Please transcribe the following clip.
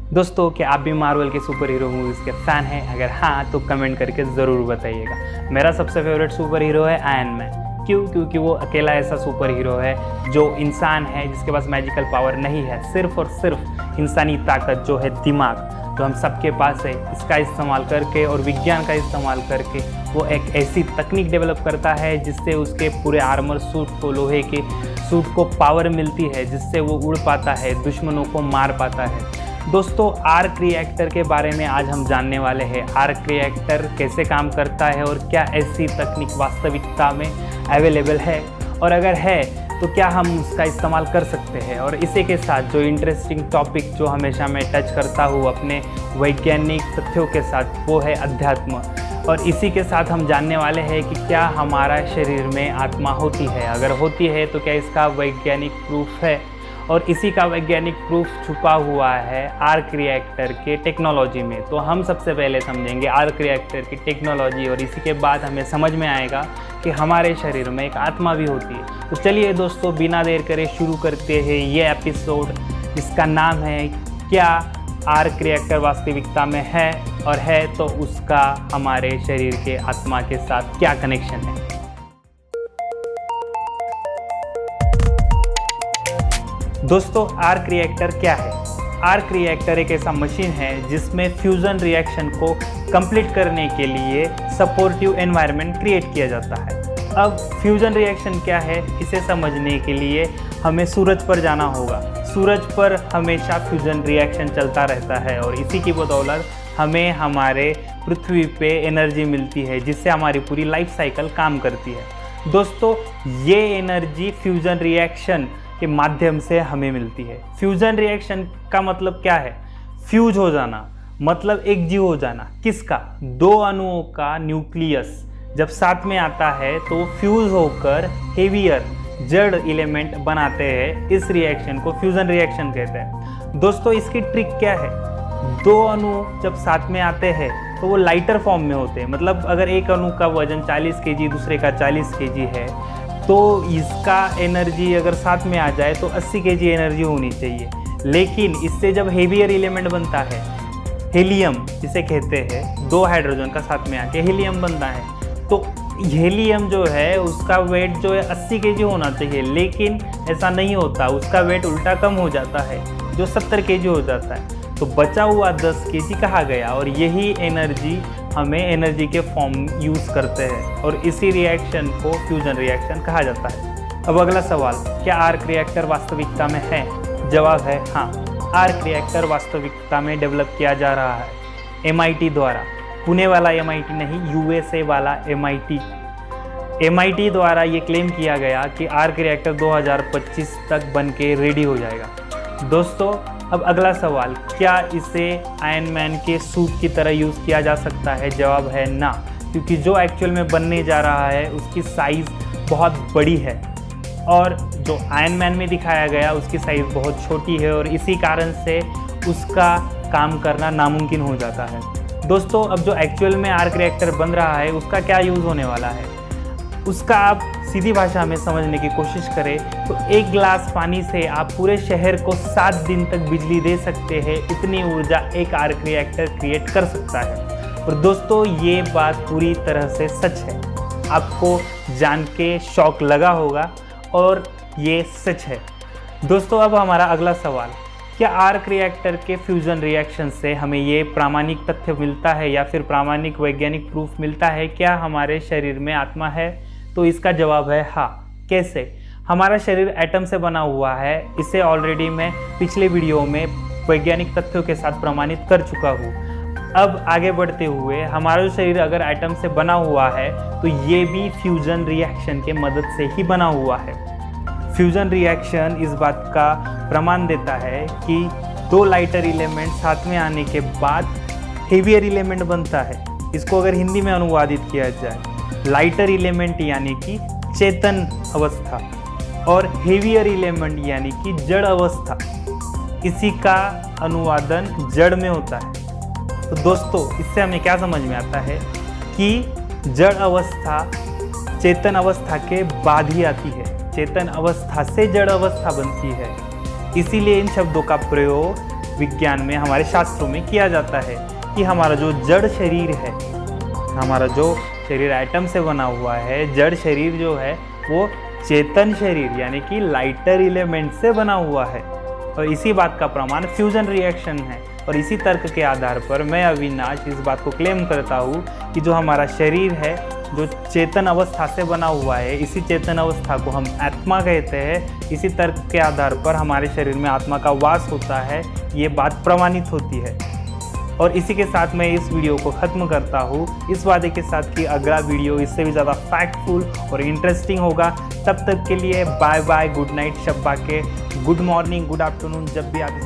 दोस्तों, क्या आप भी मार्वल के सुपर हीरो मूवीज़ के फ़ैन हैं? अगर हाँ तो कमेंट करके ज़रूर बताइएगा। मेरा सबसे फेवरेट सुपर हीरो है आयरन मैन। क्यों? क्योंकि वो अकेला ऐसा सुपर हीरो है जो इंसान है, जिसके पास मैजिकल पावर नहीं है, सिर्फ़ और सिर्फ इंसानी ताकत जो है दिमाग, जो हम सबके पास है, इसका इस्तेमाल करके और विज्ञान का इस्तेमाल करके वो एक ऐसी तकनीक डेवलप करता है जिससे उसके पूरे आर्मर सूट को, लोहे के सूट को पावर मिलती है, जिससे वो उड़ पाता है, दुश्मनों को मार पाता है। दोस्तों, आर्क रिएक्टर के बारे में आज हम जानने वाले हैं। आर्क रिएक्टर कैसे काम करता है और क्या ऐसी तकनीक वास्तविकता में अवेलेबल है, और अगर है तो क्या हम उसका इस्तेमाल कर सकते हैं। और इसी के साथ जो इंटरेस्टिंग टॉपिक जो हमेशा मैं टच करता हूँ अपने वैज्ञानिक तथ्यों के साथ, वो है अध्यात्म। और इसी के साथ हम जानने वाले हैं कि क्या हमारा शरीर में आत्मा होती है, अगर होती है तो क्या इसका वैज्ञानिक प्रूफ है। और इसी का वैज्ञानिक प्रूफ छुपा हुआ है आर्क रिएक्टर के टेक्नोलॉजी में। तो हम सबसे पहले समझेंगे आर्क रिएक्टर की टेक्नोलॉजी, और इसी के बाद हमें समझ में आएगा कि हमारे शरीर में एक आत्मा भी होती है। तो चलिए दोस्तों, बिना देर करे शुरू करते हैं ये एपिसोड, जिसका नाम है क्या आर्क रिएक्टर वास्तविकता में है, और है तो उसका हमारे शरीर के आत्मा के साथ क्या कनेक्शन है। दोस्तों, आर्क रिएक्टर क्या है? आर्क रिएक्टर एक ऐसा मशीन है जिसमें फ्यूज़न रिएक्शन को कंप्लीट करने के लिए सपोर्टिव एनवायरनमेंट क्रिएट किया जाता है। अब फ्यूज़न रिएक्शन क्या है, इसे समझने के लिए हमें सूरज पर जाना होगा। सूरज पर हमेशा फ्यूज़न रिएक्शन चलता रहता है, और इसी की बदौलत हमें हमारे पृथ्वी पे एनर्जी मिलती है, जिससे हमारी पूरी लाइफ साइकिल काम करती है। दोस्तों, ये एनर्जी फ्यूज़न रिएक्शन के माध्यम से हमें मिलती है। फ्यूजन रिएक्शन का मतलब क्या है? फ्यूज हो जाना मतलब एक जीव हो जाना। किसका? दो अणुओं का न्यूक्लियस जब साथ में आता है तो फ्यूज होकर हेवियर जड़ एलिमेंट बनाते हैं। इस रिएक्शन को फ्यूजन रिएक्शन कहते हैं। दोस्तों, इसकी ट्रिक क्या है? दो अणु जब साथ में आते हैं तो वो लाइटर फॉर्म में होते हैं। मतलब अगर एक अणु का वजन 40 kg, दूसरे का 40 kg है, तो इसका एनर्जी अगर साथ में आ जाए तो 80 kg एनर्जी होनी चाहिए। लेकिन इससे जब हेवियर एलिमेंट बनता है, हीलियम जिसे कहते हैं, दो हाइड्रोजन का साथ में आके हीलियम बनता है, तो हीलियम जो है उसका वेट जो है 80 kg होना चाहिए, लेकिन ऐसा नहीं होता। उसका वेट उल्टा कम हो जाता है, जो 70 kg हो जाता है। तो बचा हुआ 10 kg कहाँ गया? और यही एनर्जी हमें एनर्जी के फॉर्म यूज़ करते हैं, और इसी रिएक्शन को फ्यूजन रिएक्शन कहा जाता है। अब अगला सवाल, क्या आर्क रिएक्टर वास्तविकता में है? जवाब है हाँ। आर्क रिएक्टर वास्तविकता में डेवलप किया जा रहा है MIT द्वारा। पुणे वाला MIT नहीं, USA वाला MIT द्वारा ये क्लेम किया गया कि आर्क रिएक्टर 2025 तक बन के रेडी हो जाएगा। दोस्तों, अब अगला सवाल, क्या इसे आयरन मैन के सूट की तरह यूज़ किया जा सकता है? जवाब है ना, क्योंकि जो एक्चुअल में बनने जा रहा है उसकी साइज़ बहुत बड़ी है, और जो आयरन मैन में दिखाया गया उसकी साइज़ बहुत छोटी है, और इसी कारण से उसका काम करना नामुमकिन हो जाता है। दोस्तों, अब जो एक्चुअल में आर्क रिएक्टर बन रहा है उसका क्या यूज़ होने वाला है, उसका आप सीधी भाषा में समझने की कोशिश करें तो एक गिलास पानी से आप पूरे शहर को 7 दिन तक बिजली दे सकते हैं। इतनी ऊर्जा एक आर्क रिएक्टर क्रिएट कर सकता है। और दोस्तों, ये बात पूरी तरह से सच है। आपको जान के शॉक लगा होगा, और ये सच है। दोस्तों, अब हमारा अगला सवाल, क्या आर्क रिएक्टर के फ्यूजन रिएक्शन से हमें ये प्रामाणिक तथ्य मिलता है, या फिर प्रामाणिक वैज्ञानिक प्रूफ मिलता है, क्या हमारे शरीर में आत्मा है? तो इसका जवाब है हाँ। कैसे? हमारा शरीर एटम से बना हुआ है। इसे ऑलरेडी मैं पिछले वीडियो में वैज्ञानिक तथ्यों के साथ प्रमाणित कर चुका हूँ। अब आगे बढ़ते हुए, हमारा शरीर अगर एटम से बना हुआ है तो ये भी फ्यूजन रिएक्शन के मदद से ही बना हुआ है। फ्यूजन रिएक्शन इस बात का प्रमाण देता है कि दो लाइटर एलिमेंट साथ में आने के बाद हेवियर एलिमेंट बनता है। इसको अगर हिंदी में अनुवादित किया जाए, लाइटर एलिमेंट यानी कि चेतन अवस्था, और हेवियर एलिमेंट यानी कि जड़ अवस्था, इसी का अनुवादन जड़ में होता है। तो दोस्तों, इससे हमें क्या समझ में आता है कि जड़ अवस्था चेतन अवस्था के बाद ही आती है। चेतन अवस्था से जड़ अवस्था बनती है। इसीलिए इन शब्दों का प्रयोग विज्ञान में, हमारे शास्त्रों में किया जाता है कि हमारा जो जड़ शरीर है, हमारा जो शरीर एटम से बना हुआ है, जड़ शरीर जो है वो चेतन शरीर यानी कि लाइटर एलिमेंट से बना हुआ है। और इसी बात का प्रमाण फ्यूजन रिएक्शन है। और इसी तर्क के आधार पर मैं अविनाश इस बात को क्लेम करता हूँ कि जो हमारा शरीर है जो चेतन अवस्था से बना हुआ है, इसी चेतन अवस्था को हम आत्मा कहते हैं। इसी तर्क के आधार पर हमारे शरीर में आत्मा का वास होता है, ये बात प्रमाणित होती है। और इसी के साथ मैं इस वीडियो को ख़त्म करता हूँ, इस वादे के साथ कि अगला वीडियो इससे भी ज़्यादा फैक्टफुल और इंटरेस्टिंग होगा। तब तक के लिए बाय बाय, गुड नाइट, शब्बा के, गुड मॉर्निंग, गुड आफ्टरनून, जब भी आप